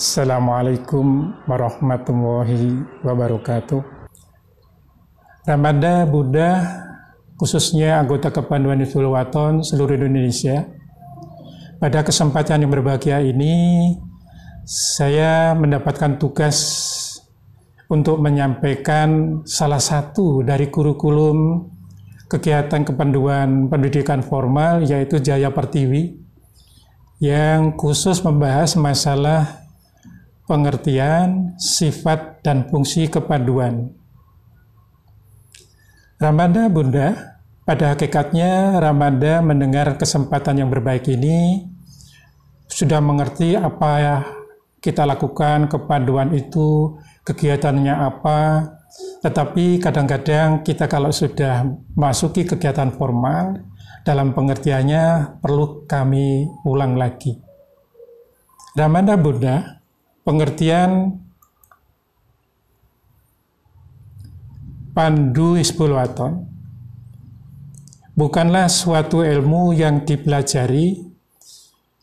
Assalamualaikum warahmatullahi wabarakatuh. Ramada Buddha, khususnya anggota Kepanduan Hizbul Wathon seluruh Indonesia. Pada kesempatan yang berbahagia ini, saya mendapatkan tugas untuk menyampaikan salah satu dari kurikulum kegiatan kepanduan pendidikan formal, yaitu Jaya Pertiwi, yang khusus membahas masalah pengertian, sifat, dan fungsi kepanduan. Ramada Bunda, pada hakikatnya Ramada mendengar kesempatan yang berbaik ini, sudah mengerti apa yang kita lakukan, kepanduan itu, kegiatannya apa, tetapi kadang-kadang kita kalau sudah masuki kegiatan formal, dalam pengertiannya perlu kami ulang lagi. Ramada Bunda, pengertian Pandu Hizbul Wathon bukanlah suatu ilmu yang dipelajari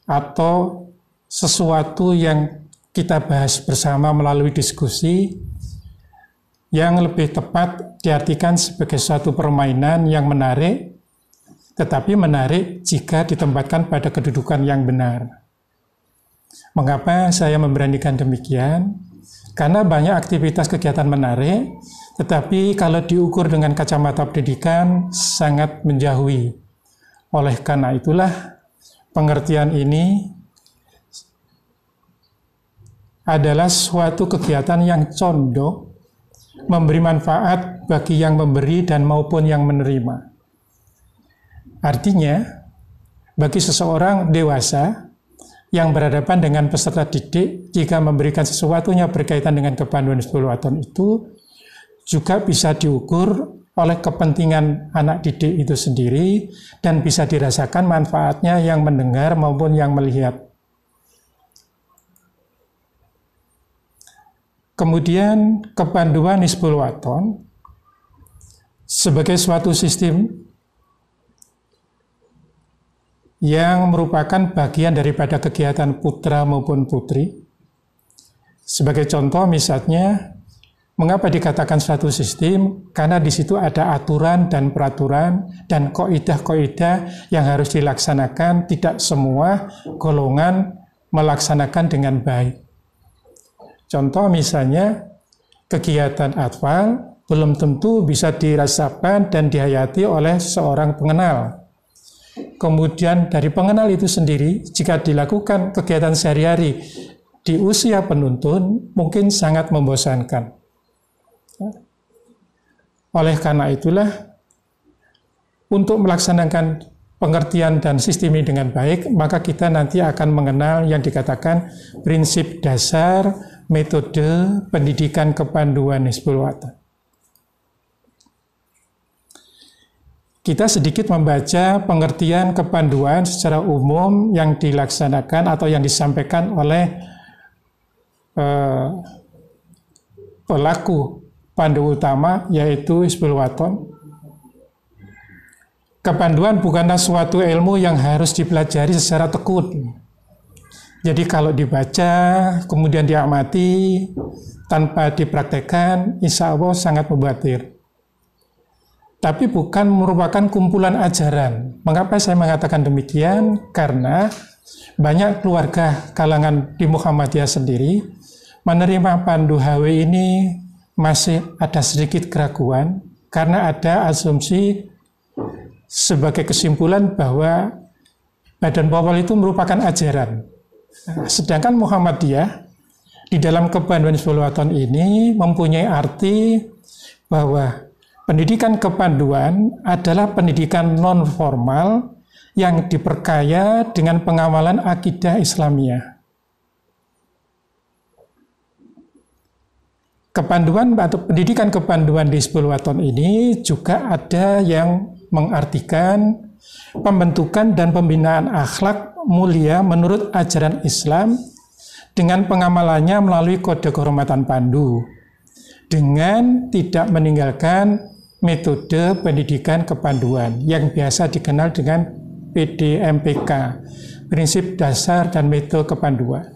atau sesuatu yang kita bahas bersama melalui diskusi, yang lebih tepat diartikan sebagai suatu permainan yang menarik, tetapi menarik jika ditempatkan pada kedudukan yang benar. Mengapa saya memberanikan demikian? Karena banyak aktivitas kegiatan menarik, tetapi kalau diukur dengan kacamata pendidikan sangat menjauhi. Oleh karena itulah pengertian ini adalah suatu kegiatan yang condong memberi manfaat bagi yang memberi dan maupun yang menerima. Artinya, bagi seseorang dewasa yang berhadapan dengan peserta didik, jika memberikan sesuatunya berkaitan dengan kepanduan Hizbul Wathon itu juga bisa diukur oleh kepentingan anak didik itu sendiri dan bisa dirasakan manfaatnya yang mendengar maupun yang melihat. Kemudian kepanduan Hizbul Wathon sebagai suatu sistem yang merupakan bagian daripada kegiatan putra maupun putri. Sebagai contoh misalnya, mengapa dikatakan suatu sistem? Karena di situ ada aturan dan peraturan dan kaidah-kaidah yang harus dilaksanakan. Tidak semua golongan melaksanakan dengan baik. Contoh misalnya, kegiatan atfal belum tentu bisa dirasakan dan dihayati oleh seorang pengenal. Kemudian dari pengenal itu sendiri, jika dilakukan kegiatan sehari-hari di usia penuntun, mungkin sangat membosankan. Oleh karena itulah, untuk melaksanakan pengertian dan sistem ini dengan baik, maka kita nanti akan mengenal yang dikatakan prinsip dasar metode pendidikan kepanduan Hizbul Wathon. Kita sedikit membaca pengertian kepanduan secara umum yang dilaksanakan atau yang disampaikan oleh pelaku pandu utama, yaitu Hizbul Wathon. Kepanduan bukanlah suatu ilmu yang harus dipelajari secara tekun. Jadi kalau dibaca, kemudian diamati, tanpa dipraktekkan, insya Allah sangat mubatir. Tapi bukan merupakan kumpulan ajaran. Mengapa saya mengatakan demikian? Karena banyak keluarga kalangan di Muhammadiyah sendiri menerima Pandu HW ini masih ada sedikit keraguan, karena ada asumsi sebagai kesimpulan bahwa badan pokok itu merupakan ajaran. Sedangkan Muhammadiyah di dalam kepanduan Hizbul Wathon ini mempunyai arti bahwa pendidikan kepanduan adalah pendidikan non-formal yang diperkaya dengan pengawalan akidah Islamiyah. Kepanduan atau pendidikan kepanduan di Hizbul Wathon ini juga ada yang mengartikan pembentukan dan pembinaan akhlak mulia menurut ajaran Islam dengan pengamalannya melalui kode kehormatan pandu, dengan tidak meninggalkan metode pendidikan kepanduan yang biasa dikenal dengan PDMPK, prinsip dasar dan metode kepanduan.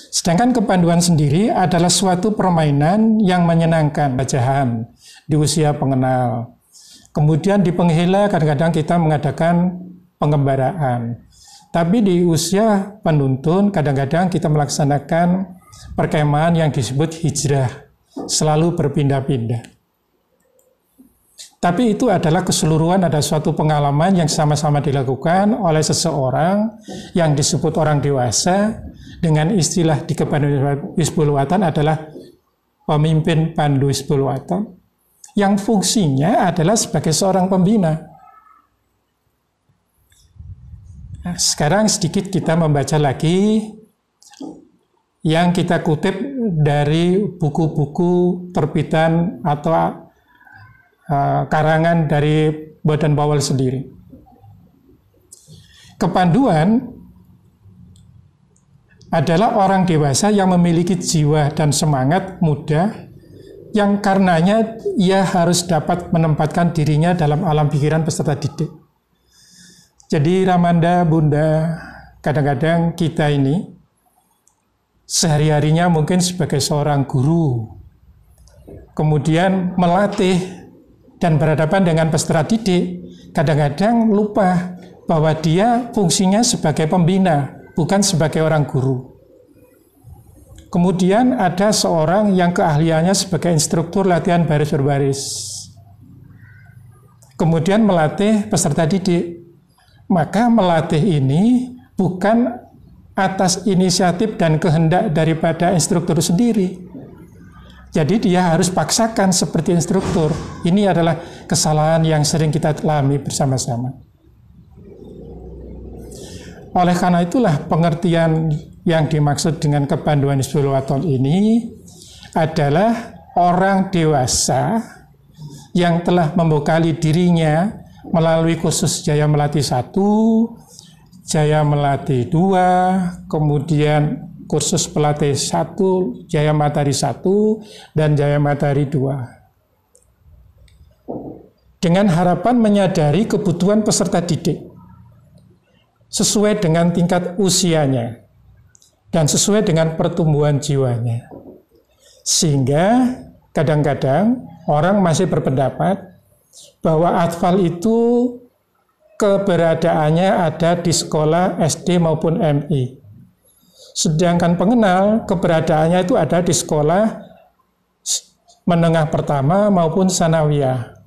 Sedangkan kepanduan sendiri adalah suatu permainan yang menyenangkan, bacahan di usia pengenal. Kemudian di penghela kadang-kadang kita mengadakan pengembaraan. Tapi di usia penuntun kadang-kadang kita melaksanakan perkemahan yang disebut hijrah, selalu berpindah-pindah. Tapi itu adalah keseluruhan, ada suatu pengalaman yang sama-sama dilakukan oleh seseorang yang disebut orang dewasa, dengan istilah di kepanduan Hizbul Wathan adalah pemimpin pandu Hizbul Wathan, yang fungsinya adalah sebagai seorang pembina. Nah, sekarang sedikit kita membaca lagi yang kita kutip dari buku-buku terbitan atau karangan dari Baden-Powell sendiri. Kepanduan adalah orang dewasa yang memiliki jiwa dan semangat muda yang karenanya ia harus dapat menempatkan dirinya dalam alam pikiran peserta didik. Jadi Ramanda, Bunda, kadang-kadang kita ini sehari-harinya mungkin sebagai seorang guru, kemudian melatih dan berhadapan dengan peserta didik, kadang-kadang lupa bahwa dia fungsinya sebagai pembina, bukan sebagai orang guru. Kemudian ada seorang yang keahliannya sebagai instruktur latihan baris berbaris. Kemudian melatih peserta didik. Maka melatih ini bukan atas inisiatif dan kehendak daripada instruktur sendiri. Jadi dia harus paksakan seperti instruktur. Ini adalah kesalahan yang sering kita alami bersama-sama. Oleh karena itulah pengertian yang dimaksud dengan kepanduan Hizbul Wathan ini adalah orang dewasa yang telah membekali dirinya melalui kursus Jaya Melati 1, Jaya Melati 2, kemudian kursus pelatih 1, Jaya Matahari 1, dan Jaya Matahari 2. Dengan harapan menyadari kebutuhan peserta didik sesuai dengan tingkat usianya dan sesuai dengan pertumbuhan jiwanya. Sehingga kadang-kadang orang masih berpendapat bahwa atfal itu keberadaannya ada di sekolah SD maupun MI. Sedangkan pengenal keberadaannya itu ada di sekolah menengah pertama maupun sanawiyah.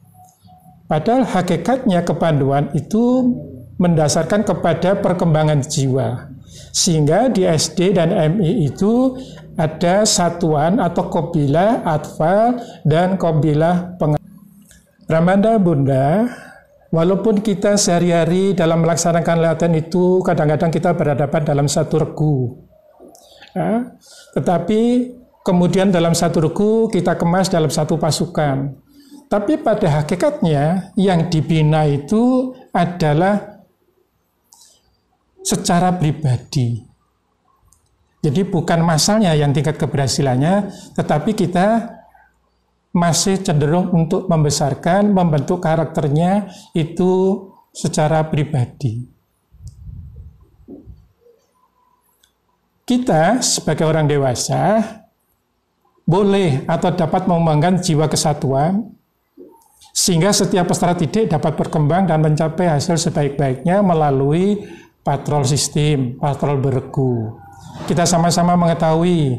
Padahal hakikatnya kepanduan itu mendasarkan kepada perkembangan jiwa. Sehingga di SD dan MI itu ada satuan atau qabilah atfal dan qabilah pengenal. Ramanda, Bunda, walaupun kita sehari-hari dalam melaksanakan latihan itu kadang-kadang kita berhadapan dalam satu regu. Ya, tetapi kemudian dalam satu regu kita kemas dalam satu pasukan. Tapi pada hakikatnya yang dibina itu adalah secara pribadi. Jadi bukan masalnya yang tingkat keberhasilannya, tetapi kita masih cenderung untuk membesarkan, membentuk karakternya itu secara pribadi. Kita sebagai orang dewasa boleh atau dapat mengembangkan jiwa kesatuan sehingga setiap peserta didik dapat berkembang dan mencapai hasil sebaik-baiknya melalui patrol sistem, patrol beregu. Kita sama-sama mengetahui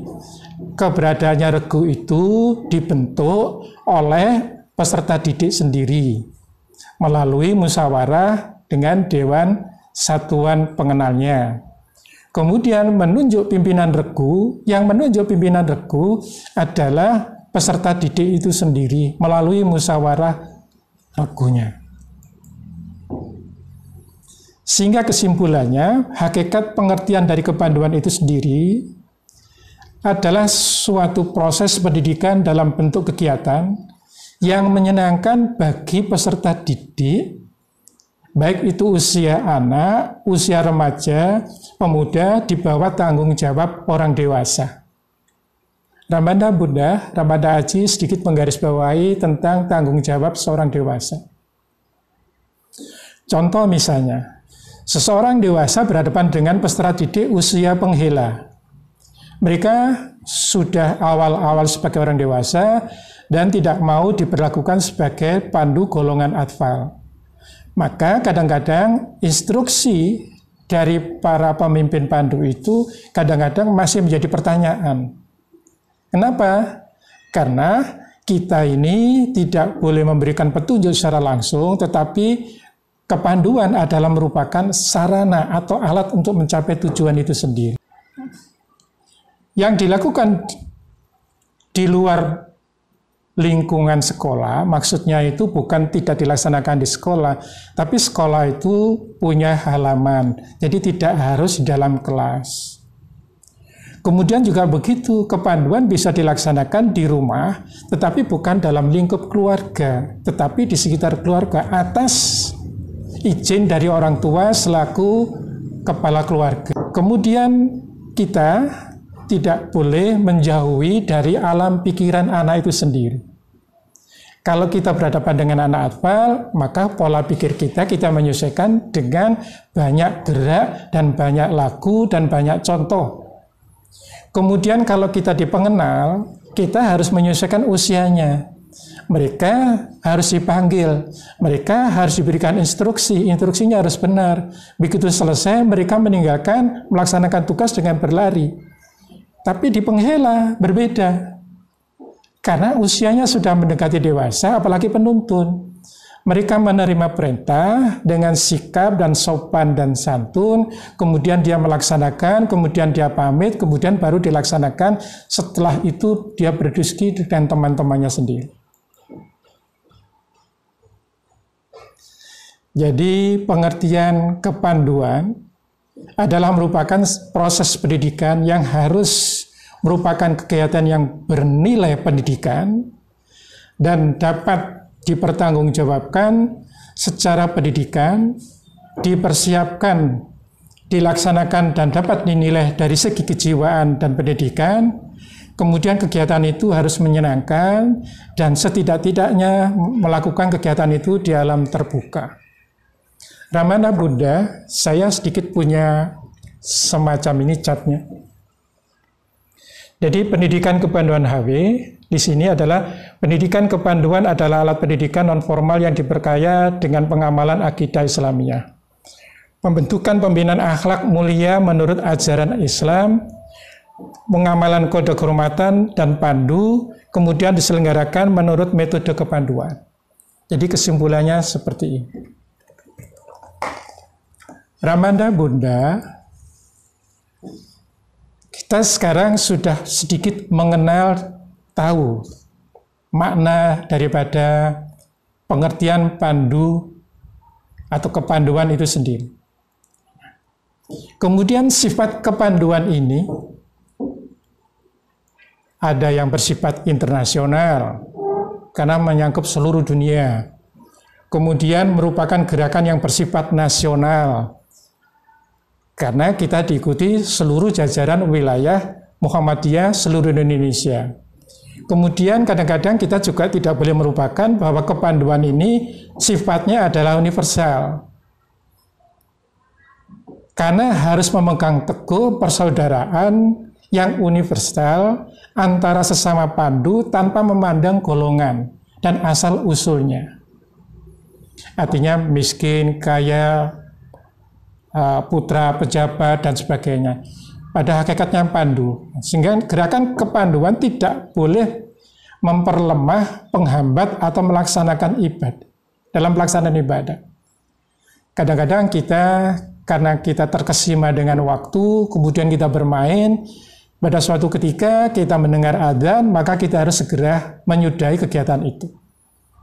keberadaannya regu itu dibentuk oleh peserta didik sendiri melalui musyawarah dengan dewan satuan pengenalnya. Kemudian menunjuk pimpinan regu, yang menunjuk pimpinan regu adalah peserta didik itu sendiri melalui musyawarah regunya. Sehingga kesimpulannya, hakikat pengertian dari kepanduan itu sendiri adalah suatu proses pendidikan dalam bentuk kegiatan yang menyenangkan bagi peserta didik, baik itu usia anak, usia remaja, pemuda, di bawah tanggung jawab orang dewasa. Ramanda, Bunda, Ramanda Aji sedikit menggarisbawahi tentang tanggung jawab seorang dewasa. Contoh misalnya, seseorang dewasa berhadapan dengan peserta didik usia penghela. Mereka sudah awal-awal sebagai orang dewasa dan tidak mau diperlakukan sebagai pandu golongan atfal. Maka kadang-kadang instruksi dari para pemimpin pandu itu kadang-kadang masih menjadi pertanyaan. Kenapa? Karena kita ini tidak boleh memberikan petunjuk secara langsung, tetapi kepanduan adalah merupakan sarana atau alat untuk mencapai tujuan itu sendiri. Yang dilakukan di luar lingkungan sekolah, maksudnya itu bukan tidak dilaksanakan di sekolah, tapi sekolah itu punya halaman, jadi tidak harus di dalam kelas. Kemudian juga begitu, kepanduan bisa dilaksanakan di rumah, tetapi bukan dalam lingkup keluarga, tetapi di sekitar keluarga atas izin dari orang tua selaku kepala keluarga. Kemudian kita tidak boleh menjauhi dari alam pikiran anak itu sendiri. Kalau kita berhadapan dengan anak atfal, maka pola pikir kita menyesuaikan dengan banyak gerak dan banyak lagu dan banyak contoh. Kemudian kalau kita di pengenal, kita harus menyesuaikan usianya. Mereka harus dipanggil, mereka harus diberikan instruksi, instruksinya harus benar. Begitu selesai, mereka meninggalkan melaksanakan tugas dengan berlari. Tapi di penghela berbeda, karena usianya sudah mendekati dewasa, apalagi penuntun. Mereka menerima perintah dengan sikap dan sopan dan santun, kemudian dia melaksanakan, kemudian dia pamit, kemudian baru dilaksanakan. Setelah itu dia berdiskusi dengan teman-temannya sendiri. Jadi pengertian kepanduan adalah merupakan proses pendidikan yang harus merupakan kegiatan yang bernilai pendidikan dan dapat dipertanggungjawabkan secara pendidikan, dipersiapkan, dilaksanakan dan dapat dinilai dari segi kejiwaan dan pendidikan. Kemudian kegiatan itu harus menyenangkan dan setidak-tidaknya melakukan kegiatan itu di alam terbuka. Ramana Bunda, saya sedikit punya semacam ini catnya. Jadi pendidikan kepanduan HW di sini adalah pendidikan kepanduan adalah alat pendidikan non formal yang diperkaya dengan pengamalan akidah Islamiyah. Pembentukan pembinaan akhlak mulia menurut ajaran Islam, pengamalan kode kehormatan dan pandu, kemudian diselenggarakan menurut metode kepanduan. Jadi kesimpulannya seperti ini. Ramanda Bunda, kita sekarang sudah sedikit mengenal, tahu makna daripada pengertian pandu atau kepanduan itu sendiri. Kemudian sifat kepanduan ini ada yang bersifat internasional karena menyangkut seluruh dunia. Kemudian merupakan gerakan yang bersifat nasional karena kita diikuti seluruh jajaran wilayah Muhammadiyah seluruh Indonesia. Kemudian kadang-kadang kita juga tidak boleh merupakan bahwa kepanduan ini sifatnya adalah universal. Karena harus memegang teguh persaudaraan yang universal antara sesama pandu tanpa memandang golongan dan asal-usulnya. Artinya miskin, kaya, putra, pejabat, dan sebagainya. Pada hakikatnya pandu. Sehingga gerakan kepanduan tidak boleh memperlemah, penghambat, atau melaksanakan ibadah. Dalam pelaksanaan ibadah. Kadang-kadang kita, karena kita terkesima dengan waktu, kemudian kita bermain, pada suatu ketika kita mendengar adzan, maka kita harus segera menyudahi kegiatan itu.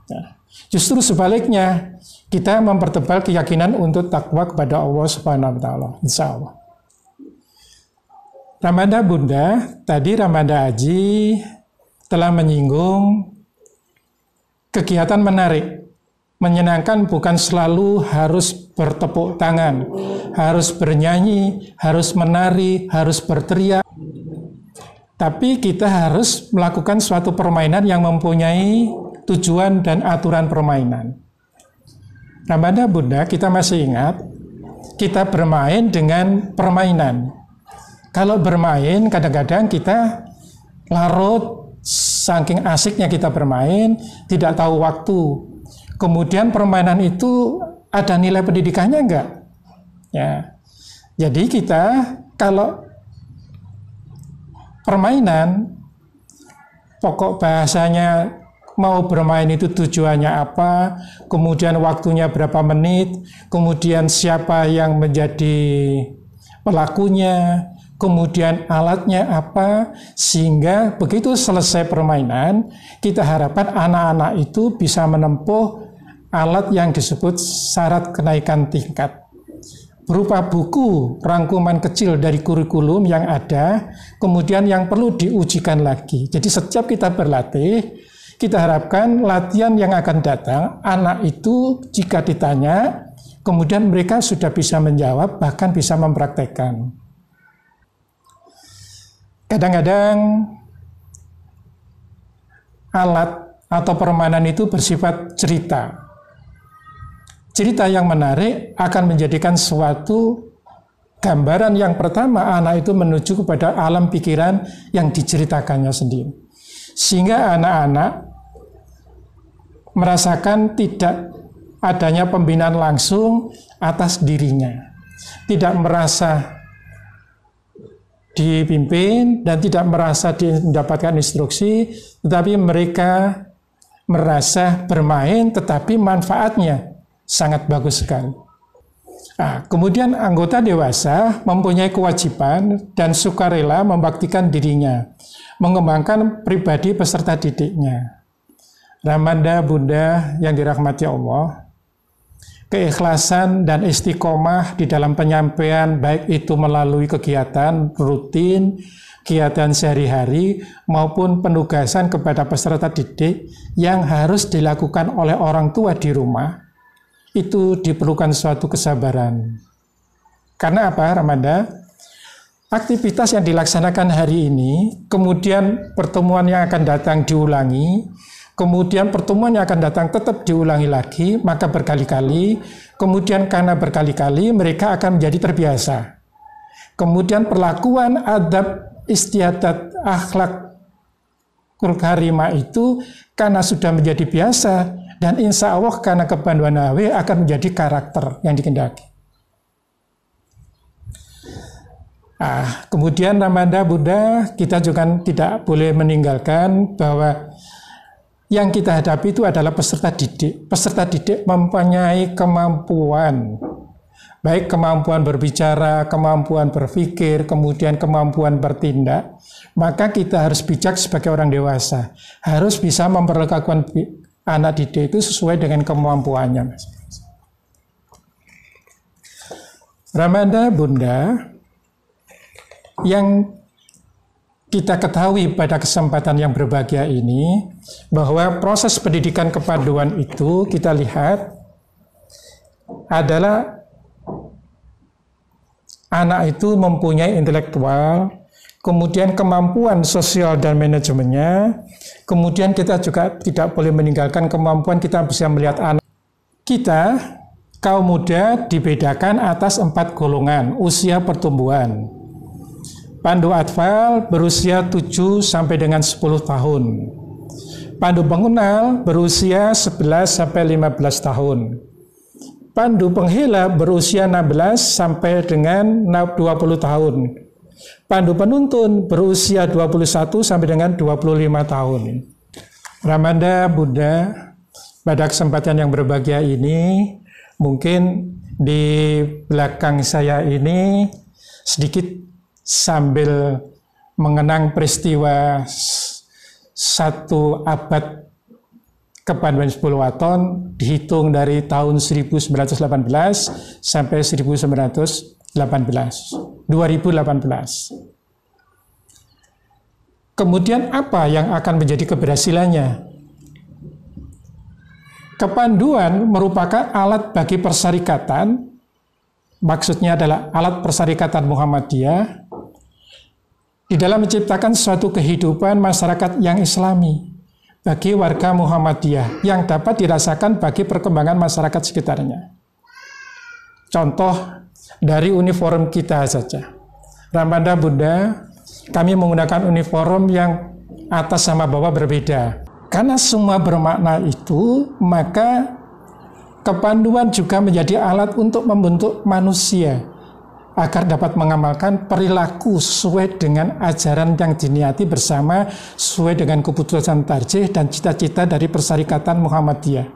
Nah, justru sebaliknya, kita mempertebal keyakinan untuk takwa kepada Allah Subhanahu wa Ta'ala, insya Allah. Ramanda Bunda, tadi Ramanda Haji telah menyinggung kegiatan menarik, menyenangkan bukan selalu harus bertepuk tangan, harus bernyanyi, harus menari, harus berteriak. Tapi kita harus melakukan suatu permainan yang mempunyai tujuan dan aturan permainan. Ramanda Bunda, kita masih ingat, kita bermain dengan permainan. Kalau bermain kadang-kadang kita larut, saking asiknya kita bermain, tidak tahu waktu. Kemudian permainan itu ada nilai pendidikannya enggak? Ya. Jadi kita kalau permainan, pokok bahasanya mau bermain itu tujuannya apa, kemudian waktunya berapa menit, kemudian siapa yang menjadi pelakunya, kemudian alatnya apa, sehingga begitu selesai permainan, kita harapkan anak-anak itu bisa menempuh alat yang disebut syarat kenaikan tingkat. Berupa buku, rangkuman kecil dari kurikulum yang ada, kemudian yang perlu diujikan lagi. Jadi setiap kita berlatih, kita harapkan latihan yang akan datang, anak itu jika ditanya, kemudian mereka sudah bisa menjawab, bahkan bisa mempraktekkan. Kadang-kadang alat atau permainan itu bersifat cerita. Cerita yang menarik akan menjadikan suatu gambaran yang pertama anak itu menuju kepada alam pikiran yang diceritakannya sendiri. Sehingga anak-anak merasakan tidak adanya pembinaan langsung atas dirinya. Tidak merasa dipimpin dan tidak merasa mendapatkan instruksi, tetapi mereka merasa bermain tetapi manfaatnya sangat bagus sekali. Nah, kemudian anggota dewasa mempunyai kewajiban dan sukarela membaktikan dirinya, mengembangkan pribadi peserta didiknya. Ramanda Bunda yang dirahmati Allah, keikhlasan dan istiqomah di dalam penyampaian baik itu melalui kegiatan rutin, kegiatan sehari-hari maupun penugasan kepada peserta didik yang harus dilakukan oleh orang tua di rumah, itu diperlukan suatu kesabaran. Karena apa, Ramanda? Aktivitas yang dilaksanakan hari ini, kemudian pertemuan yang akan datang diulangi, kemudian pertemuan yang akan datang tetap diulangi lagi, maka berkali-kali, kemudian karena berkali-kali mereka akan menjadi terbiasa. Kemudian perlakuan adab istiadat akhlak karimah itu karena sudah menjadi biasa, dan insya Allah karena kepanduan Nawawi akan menjadi karakter yang dikehendaki. Kemudian Ramanda Bunda, kita juga tidak boleh meninggalkan bahwa yang kita hadapi itu adalah peserta didik. Peserta didik mempunyai kemampuan, baik kemampuan berbicara, kemampuan berpikir, kemudian kemampuan bertindak. Maka kita harus bijak sebagai orang dewasa, harus bisa memperlakukan anak didik itu sesuai dengan kemampuannya. Ramanda Bunda, yang kita ketahui pada kesempatan yang berbahagia ini, bahwa proses pendidikan kepanduan itu kita lihat adalah anak itu mempunyai intelektual, kemudian kemampuan sosial dan manajemennya, kemudian kita juga tidak boleh meninggalkan kemampuan kita bisa melihat anak. Kita, kaum muda, dibedakan atas 4 golongan usia pertumbuhan. Pandu Atfal berusia 7 sampai dengan 10 tahun. Pandu Pengenal berusia 11 sampai 15 tahun. Pandu Penghela berusia 16 sampai dengan 20 tahun. Pandu Penuntun berusia 21 sampai dengan 25 tahun. Ramanda Bunda, pada kesempatan yang berbahagia ini, mungkin di belakang saya ini sedikit sambil mengenang peristiwa 1 abad kepanduan 10 Waton, dihitung dari tahun 1918 sampai 2018. Kemudian apa yang akan menjadi keberhasilannya? Kepanduan merupakan alat bagi persyarikatan, maksudnya adalah alat persyarikatan Muhammadiyah, di dalam menciptakan suatu kehidupan masyarakat yang islami bagi warga Muhammadiyah yang dapat dirasakan bagi perkembangan masyarakat sekitarnya. Contoh dari uniform kita saja. Ramanda Bunda, kami menggunakan uniform yang atas sama bawah berbeda. Karena semua bermakna itu, maka kepanduan juga menjadi alat untuk membentuk manusia agar dapat mengamalkan perilaku sesuai dengan ajaran yang diniati bersama, sesuai dengan keputusan tarjih dan cita-cita dari Persyarikatan Muhammadiyah.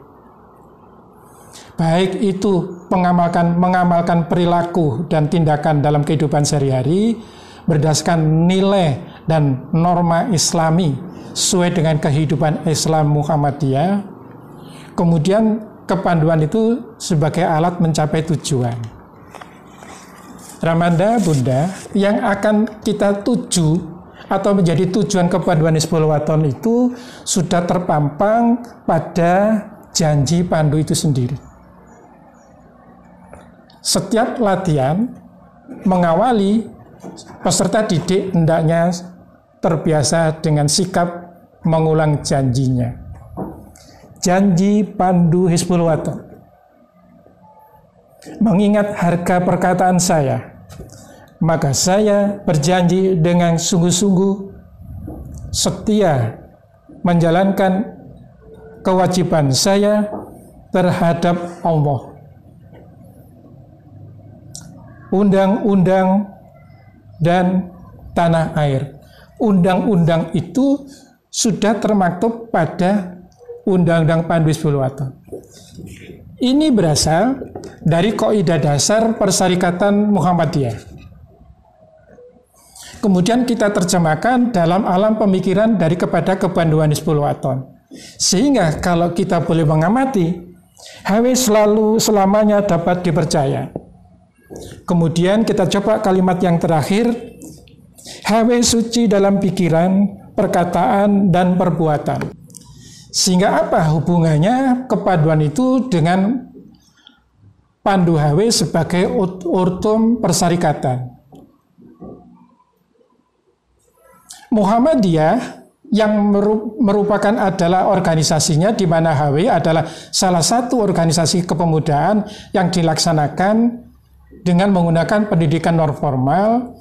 Baik itu mengamalkan perilaku dan tindakan dalam kehidupan sehari-hari berdasarkan nilai dan norma Islami sesuai dengan kehidupan Islam Muhammadiyah. Kemudian kepanduan itu sebagai alat mencapai tujuan. Ramanda Bunda, yang akan kita tuju atau menjadi tujuan kepanduan Hizbul Wathon itu sudah terpampang pada janji pandu itu sendiri. Setiap latihan mengawali peserta didik hendaknya terbiasa dengan sikap mengulang janjinya. Janji pandu Hizbul Wathon. Mengingat harga perkataan saya, maka saya berjanji dengan sungguh-sungguh setia menjalankan kewajiban saya terhadap Allah, undang-undang dan tanah air. Undang-undang itu sudah termaktub pada Undang-Undang Pandu Hizbul Wathon. Ini berasal dari kaidah dasar Persyarikatan Muhammadiyah. Kemudian kita terjemahkan dalam alam pemikiran dari kepada kepanduan Hizbul Wathon. Sehingga kalau kita boleh mengamati, HW selalu selamanya dapat dipercaya. Kemudian kita coba kalimat yang terakhir, HW suci dalam pikiran, perkataan, dan perbuatan. Sehingga apa hubungannya kepaduan itu dengan pandu HW sebagai urtum persyarikatan? Muhammadiyah yang merupakan adalah organisasinya, di mana HW adalah salah satu organisasi kepemudaan yang dilaksanakan dengan menggunakan pendidikan non-formal,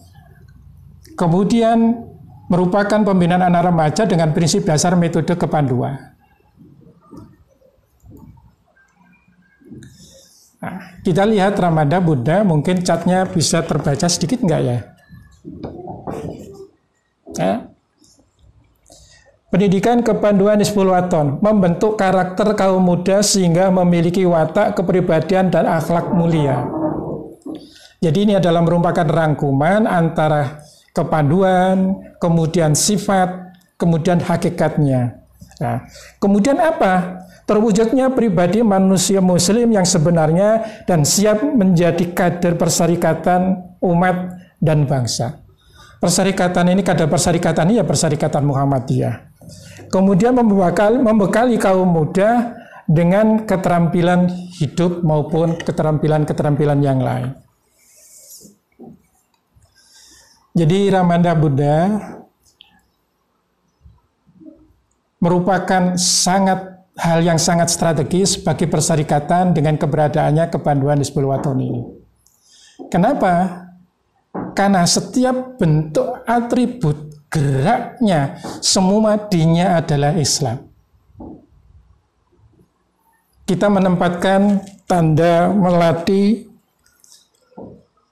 kemudian merupakan pembinaan anak remaja dengan prinsip dasar metode kepanduan. Nah, kita lihat Ramanda Bunda, mungkin catnya bisa terbaca sedikit enggak ya? Ya. Pendidikan kepanduan Hizbul Wathon membentuk karakter kaum muda sehingga memiliki watak, kepribadian, dan akhlak mulia. Jadi ini adalah merupakan rangkuman antara kepanduan, kemudian sifat, kemudian hakikatnya. Nah, kemudian apa? Terwujudnya pribadi manusia muslim yang sebenarnya dan siap menjadi kader persyarikatan umat dan bangsa. Persyarikatan ini, kader persyarikatan ini ya Persyarikatan Muhammadiyah. Kemudian membekali kaum muda dengan keterampilan hidup maupun keterampilan-keterampilan yang lain. Jadi Ramanda Bunda merupakan hal yang sangat strategis bagi persyarikatan dengan keberadaannya kepanduan Hizbul Wathon ini. Kenapa? Karena setiap bentuk atribut geraknya semua madinya adalah Islam. Kita menempatkan tanda melati.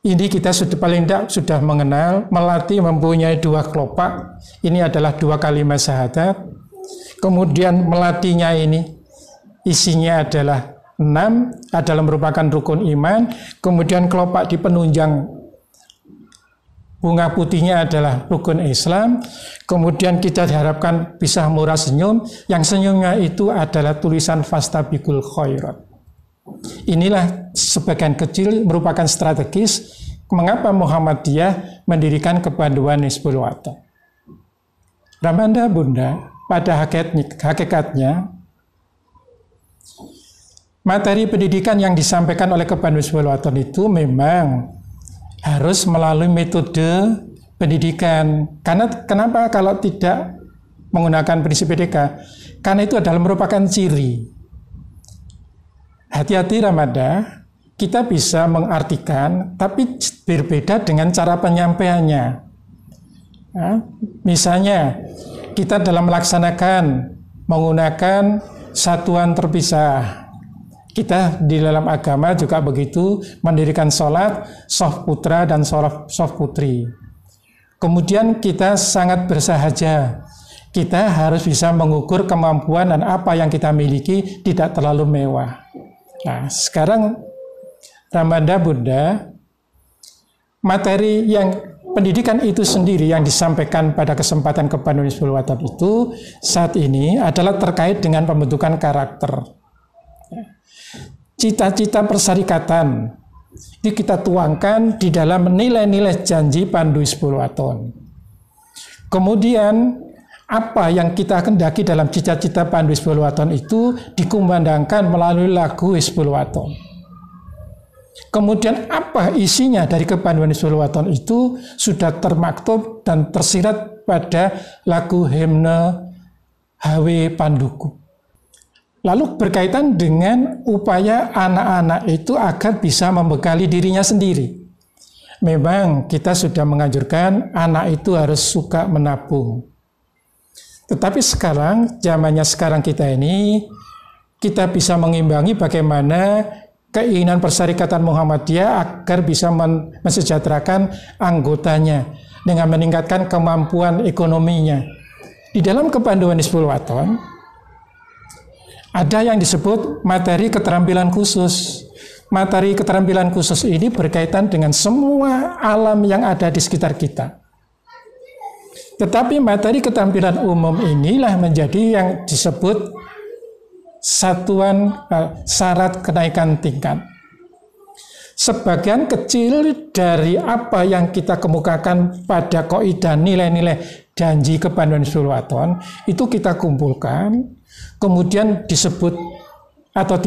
Ini kita paling tidak sudah mengenal, melati mempunyai 2 kelopak, ini adalah 2 kalimat syahadat. Kemudian melatinya ini isinya adalah 6, adalah merupakan rukun iman. Kemudian kelopak di penunjang bunga putihnya adalah rukun Islam. Kemudian kita diharapkan bisa murah senyum, yang senyumnya itu adalah tulisan fastabiqul khairat. Inilah sebagian kecil merupakan strategis mengapa Muhammadiyah mendirikan kepanduan Hizbul Wathon. Ramanda Bunda, pada hakikatnya materi pendidikan yang disampaikan oleh kepanduan Hizbul Wathon itu memang harus melalui metode pendidikan. Karena kenapa kalau tidak menggunakan prinsip PDK? Karena itu adalah merupakan ciri. Hati-hati Ramanda, kita bisa mengartikan, tapi berbeda dengan cara penyampaiannya. Nah, misalnya, kita dalam melaksanakan menggunakan satuan terpisah. Kita di dalam agama juga begitu, mendirikan sholat, shaf putra dan shaf putri. Kemudian kita sangat bersahaja. Kita harus bisa mengukur kemampuan dan apa yang kita miliki tidak terlalu mewah. Nah, sekarang Ramada Bunda, materi yang pendidikan itu sendiri yang disampaikan pada kesempatan Kepanduan Hizbul Wathan itu saat ini adalah terkait dengan pembentukan karakter. Cita-cita persyarikatan itu kita tuangkan di dalam nilai-nilai janji Pandu Hizbul Wathan. Kemudian apa yang kita kendaki dalam cita-cita Pandu Hizbul Wathan itu dikumandangkan melalui lagu Hizbul Wathan. Kemudian apa isinya dari Kepanduan Hizbul Wathan itu sudah termaktub dan tersirat pada lagu himne HW Panduku. Lalu berkaitan dengan upaya anak-anak itu agar bisa membekali dirinya sendiri. Memang kita sudah menganjurkan anak itu harus suka menabung. Tetapi sekarang, zamannya sekarang kita ini, kita bisa mengimbangi bagaimana keinginan Persyarikatan Muhammadiyah agar bisa mensejahterakan anggotanya dengan meningkatkan kemampuan ekonominya. Di dalam Kepanduan Hizbul Wathan, ada yang disebut materi keterampilan khusus. Materi keterampilan khusus ini berkaitan dengan semua alam yang ada di sekitar kita. Tetapi materi keterampilan umum inilah menjadi yang disebut syarat kenaikan tingkat. Sebagian kecil dari apa yang kita kemukakan pada kaidah nilai-nilai janji Kepanduan Hizbul Wathan itu kita kumpulkan, kemudian disebut atau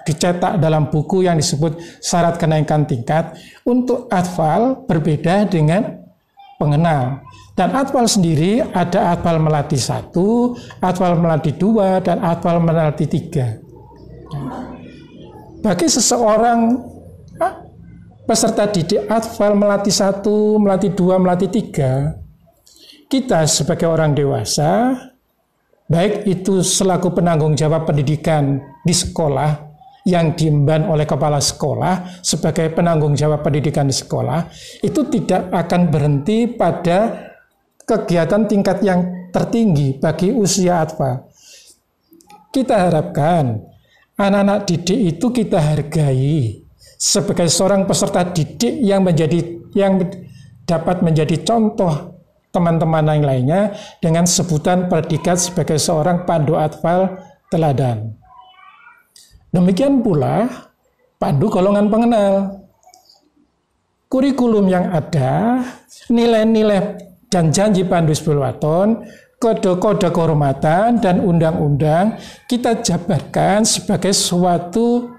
dicetak dalam buku yang disebut syarat kenaikan tingkat. Untuk atfal berbeda dengan pengenal. Dan atfal sendiri ada atfal melati 1, atfal melati 2, dan atfal melati 3. Bagi seseorang peserta didik atfal melati 1, melati 2, melati 3, kita sebagai orang dewasa, baik itu selaku penanggung jawab pendidikan di sekolah yang diemban oleh kepala sekolah sebagai penanggung jawab pendidikan di sekolah, itu tidak akan berhenti pada kegiatan tingkat yang tertinggi bagi usia atfal. Kita harapkan anak-anak didik itu kita hargai sebagai seorang peserta didik yang dapat menjadi contoh teman-teman yang lainnya dengan sebutan predikat sebagai seorang pandu atfal teladan. Demikian pula pandu golongan pengenal. Kurikulum yang ada, nilai-nilai dan janji Pandu Hizbul Wathan, kode-kode kehormatan dan undang-undang kita jabarkan sebagai suatu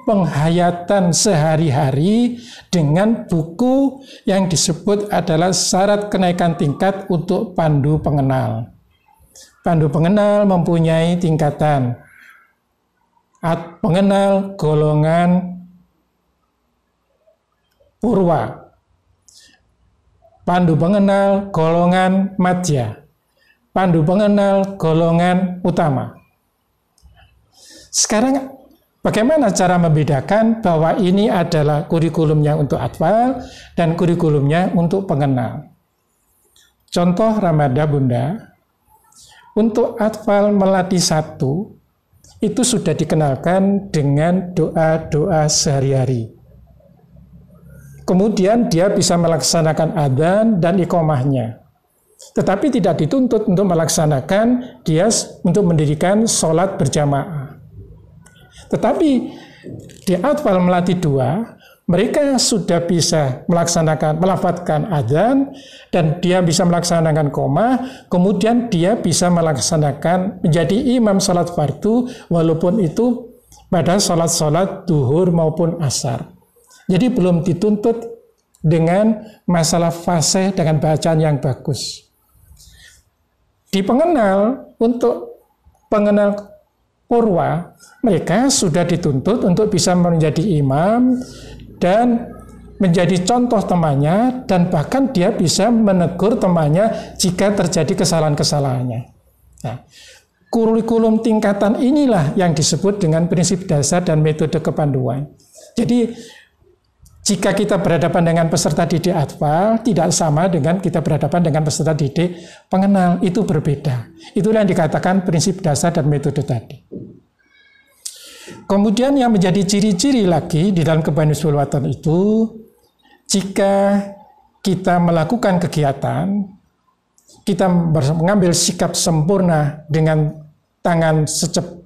penghayatan sehari-hari dengan buku yang disebut adalah syarat kenaikan tingkat untuk pandu pengenal. Pandu pengenal mempunyai tingkatan. Pengenal golongan purwa. Pandu pengenal golongan madya. Pandu pengenal golongan utama. Sekarang bagaimana cara membedakan bahwa ini adalah kurikulumnya untuk atfal dan kurikulumnya untuk pengenal? Contoh Ramada Bunda, untuk atfal melati 1 itu sudah dikenalkan dengan doa-doa sehari-hari. Kemudian dia bisa melaksanakan adzan dan iqomahnya. Tetapi tidak dituntut untuk melaksanakan dia untuk mendirikan sholat berjamaah. Tetapi di atfal melati 2, mereka sudah bisa melafadzkan adzan dan dia bisa melaksanakan qomah, kemudian dia bisa melaksanakan menjadi imam sholat fardu walaupun itu pada sholat-sholat duhur maupun asar. Jadi belum dituntut dengan masalah fasih dengan bacaan yang bagus. Di pengenal, untuk pengenal purwa, mereka sudah dituntut untuk bisa menjadi imam dan menjadi contoh temannya, dan bahkan dia bisa menegur temannya jika terjadi kesalahan-kesalahannya. Nah, kurikulum tingkatan inilah yang disebut dengan prinsip dasar dan metode kepanduan. Jadi, jika kita berhadapan dengan peserta didik atfal, tidak sama dengan kita berhadapan dengan peserta didik pengenal, itu berbeda. Itulah yang dikatakan prinsip dasar dan metode tadi. Kemudian yang menjadi ciri-ciri lagi di dalam kebaikan Hizbul Wathan itu, jika kita melakukan kegiatan, kita mengambil sikap sempurna dengan tangan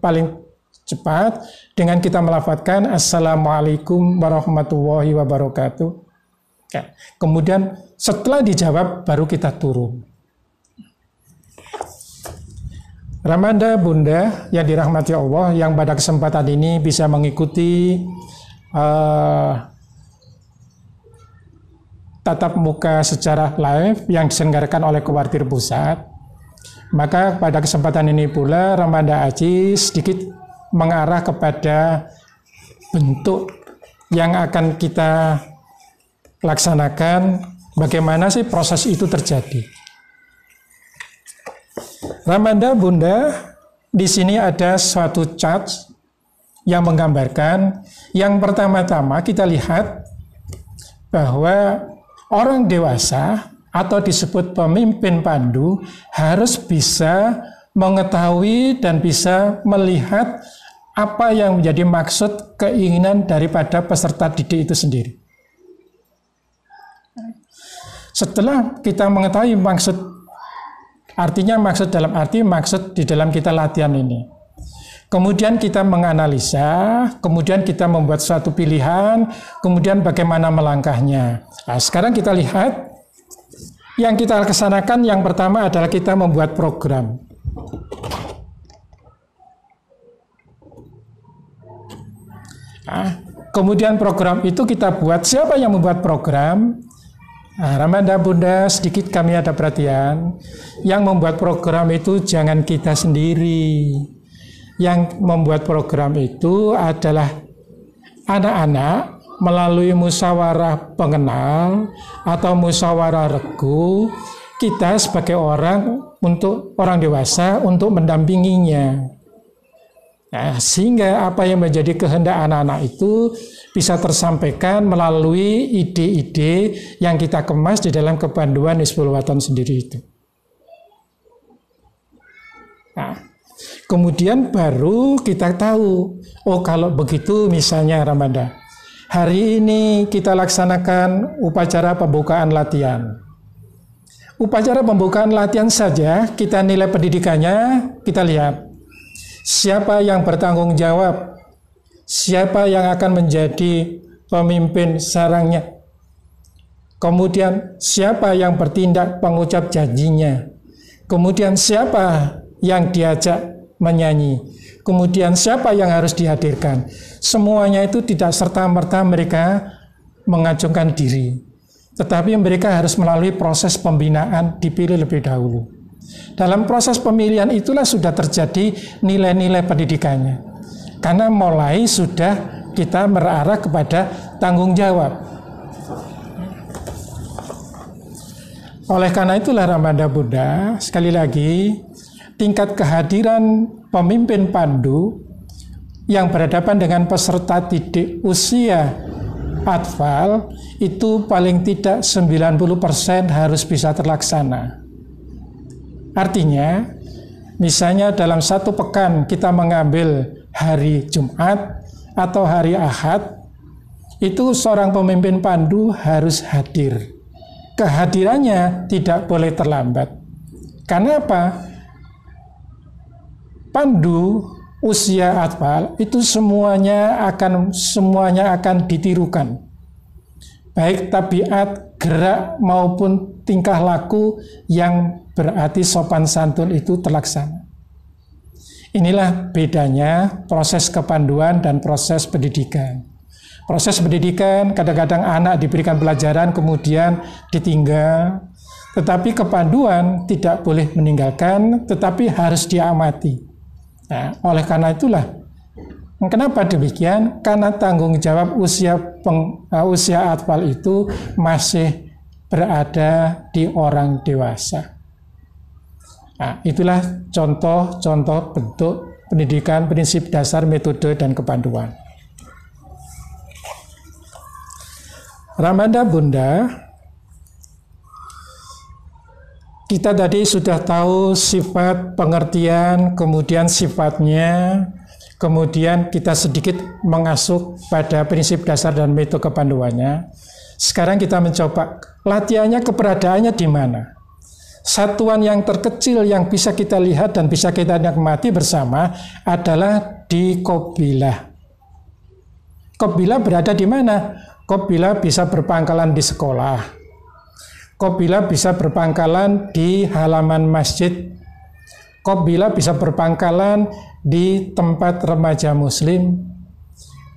paling cepat, dengan kita melafadzkan Assalamualaikum warahmatullahi wabarakatuh. Ya. Kemudian setelah dijawab, baru kita turun. Ramanda Bunda yang dirahmati Allah, yang pada kesempatan ini bisa mengikuti tatap muka secara live yang diselenggarakan oleh Kuartir Pusat, maka pada kesempatan ini pula Ramanda Aji sedikit mengarah kepada bentuk yang akan kita laksanakan, bagaimana sih proses itu terjadi. Ramanda Bunda, di sini ada suatu chart yang menggambarkan, yang pertama-tama kita lihat bahwa orang dewasa atau disebut pemimpin pandu harus bisa mengetahui dan bisa melihat apa yang menjadi maksud keinginan daripada peserta didik itu sendiri. Setelah kita mengetahui maksud, artinya maksud dalam arti maksud di dalam kita latihan ini, kemudian kita menganalisa, kemudian kita membuat suatu pilihan, kemudian bagaimana melangkahnya. Nah, sekarang kita lihat yang kita laksanakan, yang pertama adalah kita membuat program. Nah, kemudian program itu kita buat. Siapa yang membuat program? Nah, Ramanda Bunda, sedikit kami ada perhatian. Yang membuat program itu jangan kita sendiri. Yang membuat program itu adalah anak-anak melalui musyawarah pengenal atau musyawarah regu. Kita sebagai orang dewasa untuk mendampinginya. Nah, sehingga apa yang menjadi kehendak anak-anak itu bisa tersampaikan melalui ide-ide yang kita kemas di dalam kepanduan Hizbul Wathan sendiri itu. Nah, kemudian baru kita tahu, oh kalau begitu misalnya Ramanda, hari ini kita laksanakan upacara pembukaan latihan. Upacara pembukaan latihan saja, kita nilai pendidikannya, kita lihat. Siapa yang bertanggung jawab? Siapa yang akan menjadi pemimpin sarangnya? Kemudian siapa yang bertindak pengucap janjinya? Kemudian siapa yang diajak menyanyi? Kemudian siapa yang harus dihadirkan? Semuanya itu tidak serta-merta mereka mengacungkan diri, tetapi mereka harus melalui proses pembinaan, dipilih lebih dahulu. Dalam proses pemilihan itulah sudah terjadi nilai-nilai pendidikannya. Karena mulai sudah kita mengarah kepada tanggung jawab. Oleh karena itulah Ramanda Bunda, sekali lagi, tingkat kehadiran pemimpin pandu yang berhadapan dengan peserta didik usia atfal itu paling tidak 90% harus bisa terlaksana. Artinya, misalnya dalam satu pekan kita mengambil hari Jumat atau hari Ahad, itu seorang pemimpin pandu harus hadir. Kehadirannya tidak boleh terlambat. Karena apa? Pandu usia atfal itu semuanya akan ditirukan. Baik tabiat, gerak maupun tingkah laku yang berarti sopan santun itu terlaksana. Inilah bedanya proses kepanduan dan proses pendidikan. Proses pendidikan kadang-kadang anak diberikan pelajaran kemudian ditinggal, tetapi kepanduan tidak boleh meninggalkan, tetapi harus diamati. Nah, oleh karena itulah, kenapa demikian? Karena tanggung jawab usia atfal itu masih berada di orang dewasa. Nah, itulah contoh-contoh bentuk pendidikan, prinsip dasar, metode, dan kepanduan. Ramanda Bunda, kita tadi sudah tahu sifat pengertian, kemudian sifatnya, kemudian kita sedikit mengasuh pada prinsip dasar dan metode kepanduannya. Sekarang kita mencoba latihannya, keberadaannya di mana. Satuan yang terkecil yang bisa kita lihat dan bisa kita nikmati bersama adalah di Qabilah. Qabilah berada di mana? Qabilah bisa berpangkalan di sekolah. Qabilah bisa berpangkalan di halaman masjid. Qabilah bisa berpangkalan di tempat remaja muslim.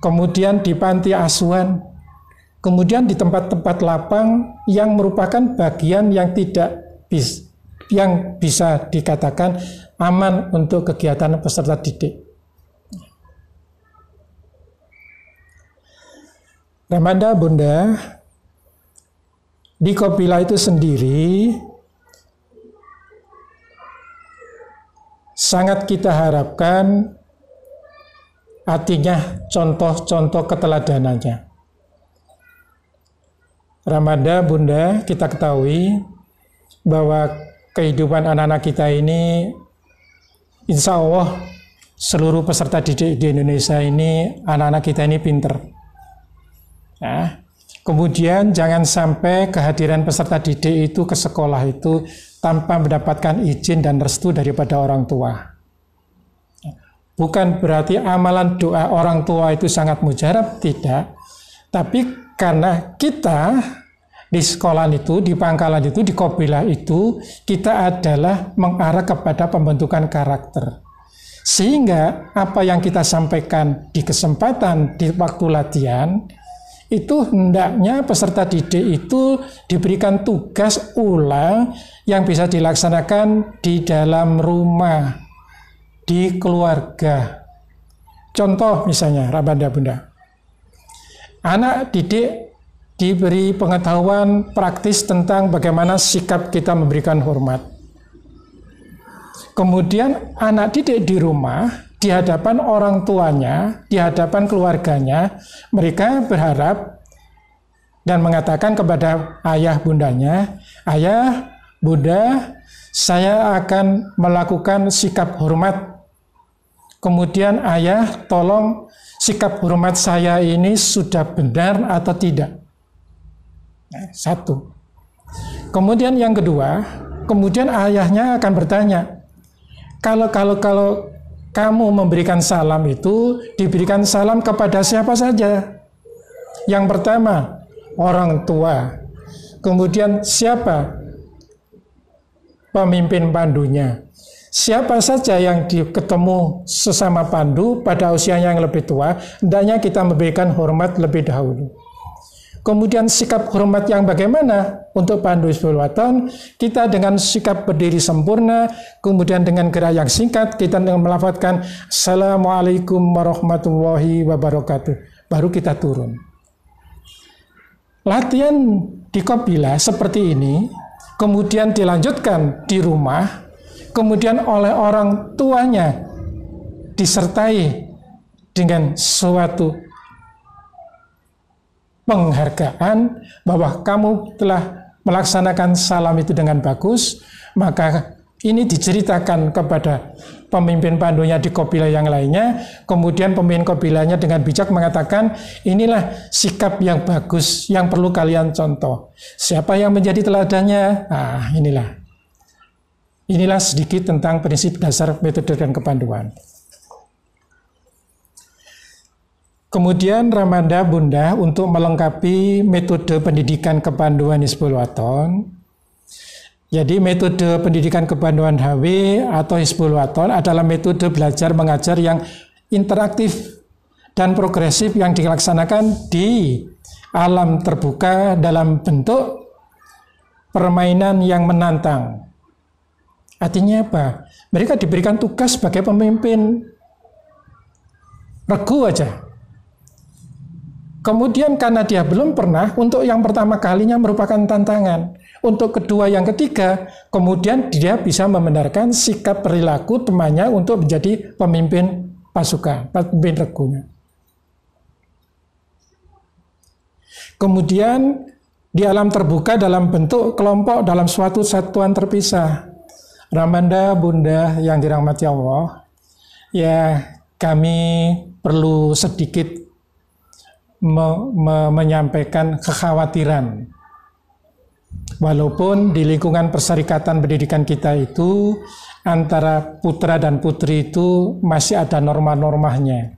Kemudian di panti asuhan. Kemudian di tempat-tempat lapang yang merupakan bagian yang bisa dikatakan aman untuk kegiatan peserta didik. Ramanda Bunda, di Qabilah itu sendiri sangat kita harapkan artinya contoh-contoh keteladanannya. Ramanda Bunda, kita ketahui bahwa kehidupan anak-anak kita ini, insya Allah seluruh peserta didik di Indonesia ini, anak-anak kita ini pinter. Nah, kemudian jangan sampai kehadiran peserta didik itu ke sekolah itu tanpa mendapatkan izin dan restu daripada orang tua. Bukan berarti amalan doa orang tua itu sangat mujarab, tidak. Tapi karena kita di sekolah itu, di pangkalan itu, di Qabilah itu, kita adalah mengarah kepada pembentukan karakter. Sehingga apa yang kita sampaikan di kesempatan di waktu latihan, itu hendaknya peserta didik itu diberikan tugas ulang yang bisa dilaksanakan di dalam rumah, di keluarga. Contoh misalnya, Ramanda Bunda, anak didik diberi pengetahuan praktis tentang bagaimana sikap kita memberikan hormat. Kemudian anak didik di rumah, di hadapan orang tuanya, di hadapan keluarganya, mereka berharap dan mengatakan kepada ayah bundanya, ayah, bunda, saya akan melakukan sikap hormat. Kemudian ayah, tolong sikap hormat saya ini sudah benar atau tidak. Nah, satu. Kemudian yang kedua, kemudian ayahnya akan bertanya, kalau kamu memberikan salam itu, diberikan salam kepada siapa saja? Yang pertama, orang tua. Kemudian siapa? Pemimpin pandunya. Siapa saja yang ketemu sesama pandu pada usia yang lebih tua, hendaknya kita memberikan hormat lebih dahulu. Kemudian sikap hormat yang bagaimana untuk pandu Hizbul Waton? Kita dengan sikap berdiri sempurna, kemudian dengan gerak yang singkat, kita melafadzkan Assalamualaikum warahmatullahi wabarakatuh. Baru kita turun. Latihan di Qabilah seperti ini, kemudian dilanjutkan di rumah, kemudian oleh orang tuanya disertai dengan suatu penghargaan bahwa kamu telah melaksanakan salam itu dengan bagus, maka ini diceritakan kepada pemimpin pandunya di Qabilah yang lainnya, kemudian pemimpin Qabilahnya dengan bijak mengatakan, inilah sikap yang bagus yang perlu kalian contoh. Siapa yang menjadi teladannya? Nah, inilah sedikit tentang prinsip dasar metode dan kepanduan. Kemudian Ramanda Bunda untuk melengkapi metode pendidikan kepanduan Hizbul Waton. Jadi metode pendidikan kepanduan HW atau Hizbul Waton adalah metode belajar mengajar yang interaktif dan progresif yang dilaksanakan di alam terbuka dalam bentuk permainan yang menantang. Artinya apa? Mereka diberikan tugas sebagai pemimpin regu aja. Kemudian karena dia belum pernah, untuk yang pertama kalinya merupakan tantangan. Untuk kedua, yang ketiga, kemudian dia bisa membenarkan sikap perilaku temannya untuk menjadi pemimpin pasukan, pemimpin regunya. Kemudian di alam terbuka dalam bentuk kelompok dalam suatu satuan terpisah. Ramanda, Bunda yang dirahmati Allah, ya kami perlu sedikit menyampaikan kekhawatiran. Walaupun di lingkungan perserikatan pendidikan kita itu antara putra dan putri itu masih ada norma-normanya.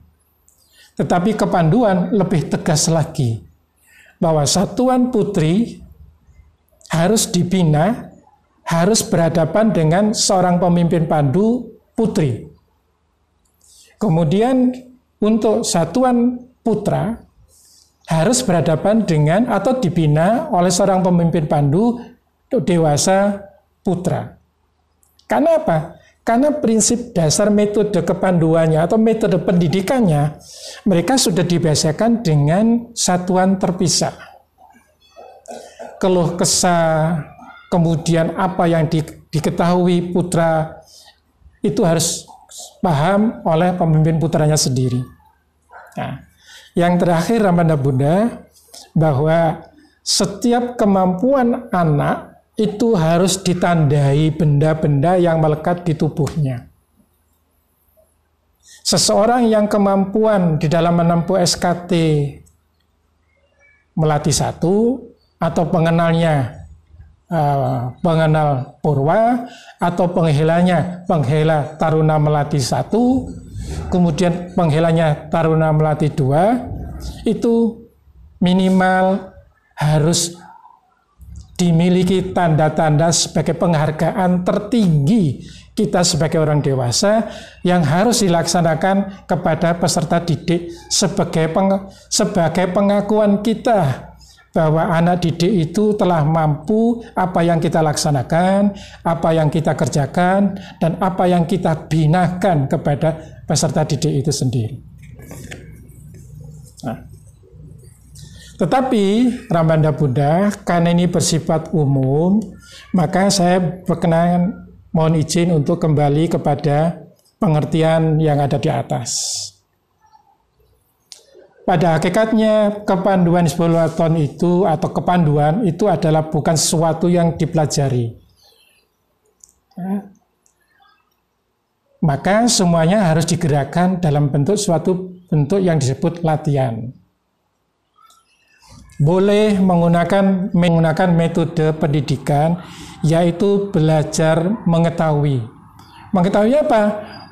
Tetapi kepanduan lebih tegas lagi bahwa satuan putri harus dibina, harus berhadapan dengan seorang pemimpin pandu putri. Kemudian untuk satuan putra harus berhadapan dengan atau dibina oleh seorang pemimpin pandu dewasa putra. Karena apa? Karena prinsip dasar metode kepanduannya atau metode pendidikannya mereka sudah dibiasakan dengan satuan terpisah. Keluh kesah, kemudian apa yang diketahui putra itu harus paham oleh pemimpin putranya sendiri. Nah, yang terakhir Ramanda Bunda, bahwa setiap kemampuan anak itu harus ditandai benda-benda yang melekat di tubuhnya. Seseorang yang kemampuan di dalam menempuh SKT Melati 1 atau pengenal Purwa atau penghela Taruna Melati 1, kemudian penghilangnya Taruna Melati 2, itu minimal harus dimiliki tanda-tanda sebagai penghargaan tertinggi kita sebagai orang dewasa yang harus dilaksanakan kepada peserta didik sebagai pengakuan kita bahwa anak didik itu telah mampu apa yang kita laksanakan, apa yang kita kerjakan, dan apa yang kita binakan kepada peserta didik itu sendiri. Nah, tetapi Ramanda Bunda, karena ini bersifat umum, maka saya berkenan mohon izin untuk kembali kepada pengertian yang ada di atas. Pada hakikatnya kepanduan Hizbul-Waton itu atau kepanduan itu adalah bukan sesuatu yang dipelajari. Maka semuanya harus digerakkan dalam bentuk suatu bentuk yang disebut latihan. Boleh menggunakan metode pendidikan yaitu belajar mengetahui. Mengetahui apa?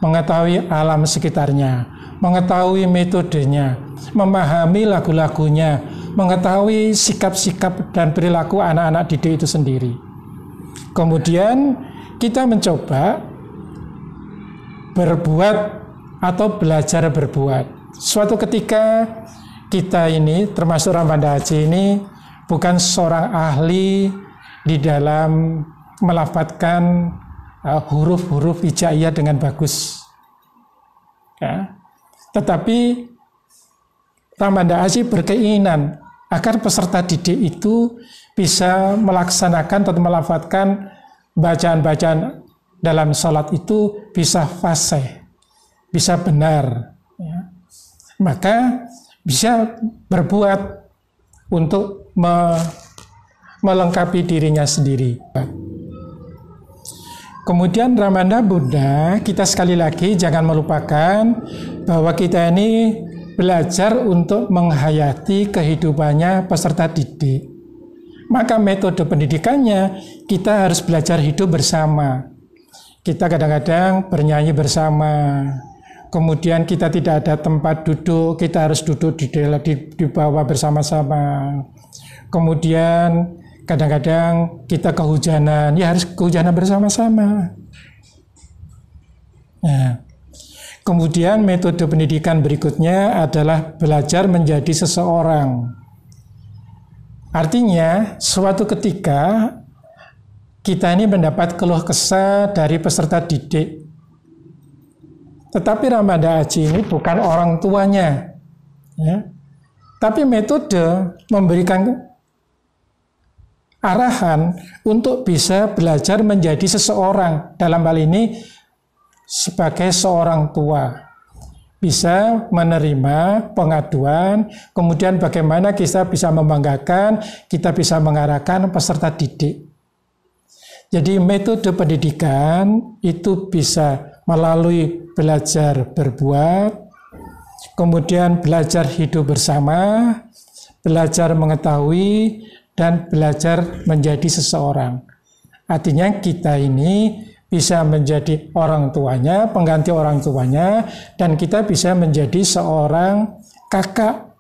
Mengetahui alam sekitarnya, mengetahui metodenya, memahami lagu-lagunya, mengetahui sikap-sikap dan perilaku anak-anak didik itu sendiri. Kemudian kita mencoba berbuat atau belajar berbuat. Suatu ketika kita ini, termasuk Ramanda Haji ini, bukan seorang ahli di dalam melafadzkan huruf-huruf hijaiyah dengan bagus. Ya. Tetapi Ramanda Haji berkeinginan agar peserta didik itu bisa melaksanakan atau melafadzkan bacaan-bacaan dalam sholat itu bisa fasih, bisa benar. Ya. Maka bisa berbuat untuk melengkapi dirinya sendiri. Kemudian Ramanda Bunda, kita sekali lagi jangan melupakan bahwa kita ini belajar untuk menghayati kehidupannya peserta didik. Maka metode pendidikannya kita harus belajar hidup bersama. Kita kadang-kadang bernyanyi bersama. Kemudian kita tidak ada tempat duduk, kita harus duduk di bawah bersama-sama. Kemudian kadang-kadang kita kehujanan, ya harus kehujanan bersama-sama. Nah, kemudian metode pendidikan berikutnya adalah belajar menjadi seseorang. Artinya, suatu ketika kita ini mendapat keluh kesah dari peserta didik Tetapi Ramanda Aji ini bukan orang tuanya, ya. Tapi metode memberikan arahan untuk bisa belajar menjadi seseorang, dalam hal ini sebagai seorang tua, bisa menerima pengaduan, kemudian bagaimana kita bisa membanggakan, kita bisa mengarahkan peserta didik. Jadi metode pendidikan itu bisa melalui belajar berbuat, kemudian belajar hidup bersama, belajar mengetahui, dan belajar menjadi seseorang. Artinya kita ini bisa menjadi orang tuanya, pengganti orang tuanya, dan kita bisa menjadi seorang kakak.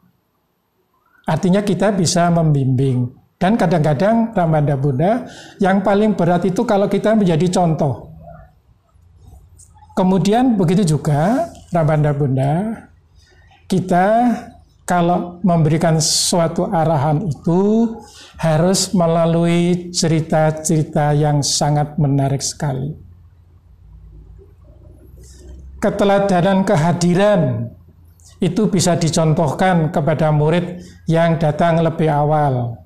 Artinya kita bisa membimbing. Dan kadang-kadang Ramanda Bunda, yang paling berat itu kalau kita menjadi contoh. Kemudian begitu juga Ramanda Bunda, kita kalau memberikan suatu arahan itu harus melalui cerita-cerita yang sangat menarik sekali. Keteladanan kehadiran itu bisa dicontohkan kepada murid yang datang lebih awal.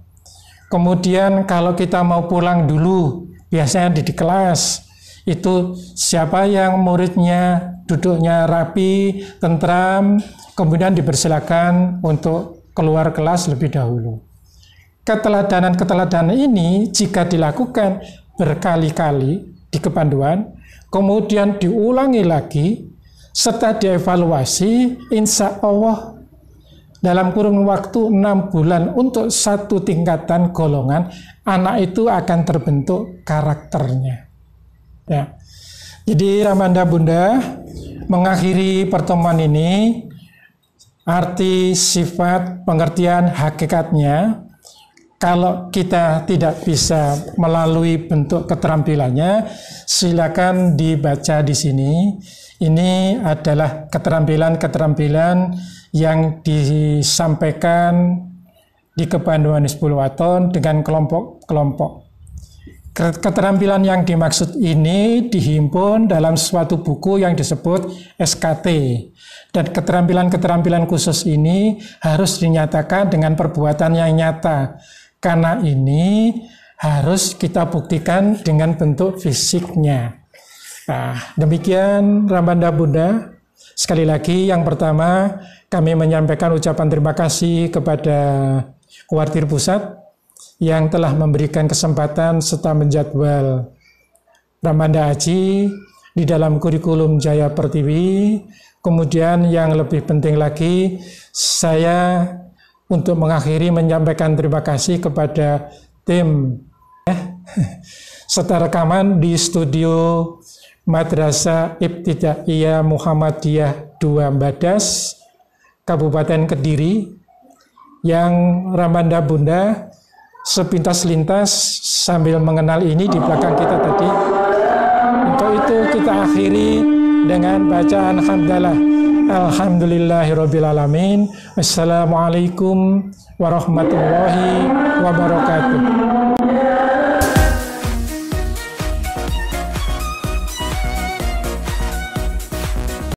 Kemudian kalau kita mau pulang dulu, biasanya di kelas, itu siapa yang muridnya duduknya rapi, tentram, kemudian dipersilakan untuk keluar kelas lebih dahulu. Keteladanan-keteladanan ini jika dilakukan berkali-kali di kepanduan, kemudian diulangi lagi, serta dievaluasi, insya Allah dalam kurun waktu 6 bulan untuk satu tingkatan golongan, anak itu akan terbentuk karakternya. Ya. Jadi Ramanda Bunda mengakhiri pertemuan ini, arti, sifat, pengertian, hakikatnya, kalau kita tidak bisa melalui bentuk keterampilannya, silakan dibaca di sini. Ini adalah keterampilan-keterampilan yang disampaikan di Kepanduan Hizbul Waton dengan kelompok-kelompok. Keterampilan yang dimaksud ini dihimpun dalam suatu buku yang disebut SKT. Dan keterampilan-keterampilan khusus ini harus dinyatakan dengan perbuatan yang nyata. Karena ini harus kita buktikan dengan bentuk fisiknya. Nah, demikian Ramanda Bunda. Sekali lagi yang pertama kami menyampaikan ucapan terima kasih kepada Kuartir Pusat yang telah memberikan kesempatan serta menjadwal Ramanda Aji di dalam kurikulum Jaya Pertiwi. Kemudian yang lebih penting lagi, saya untuk mengakhiri menyampaikan terima kasih kepada tim serta rekaman di studio Madrasah Ibtidaiyah Muhammadiyah 2 Badas, Kabupaten Kediri, yang Ramanda Bunda sepintas-lintas sambil mengenal ini di belakang kita tadi. Untuk itu kita akhiri dengan bacaan hamdalah. Alhamdulillahirrabbilalamin. Wassalamualaikum warahmatullahi wabarakatuh.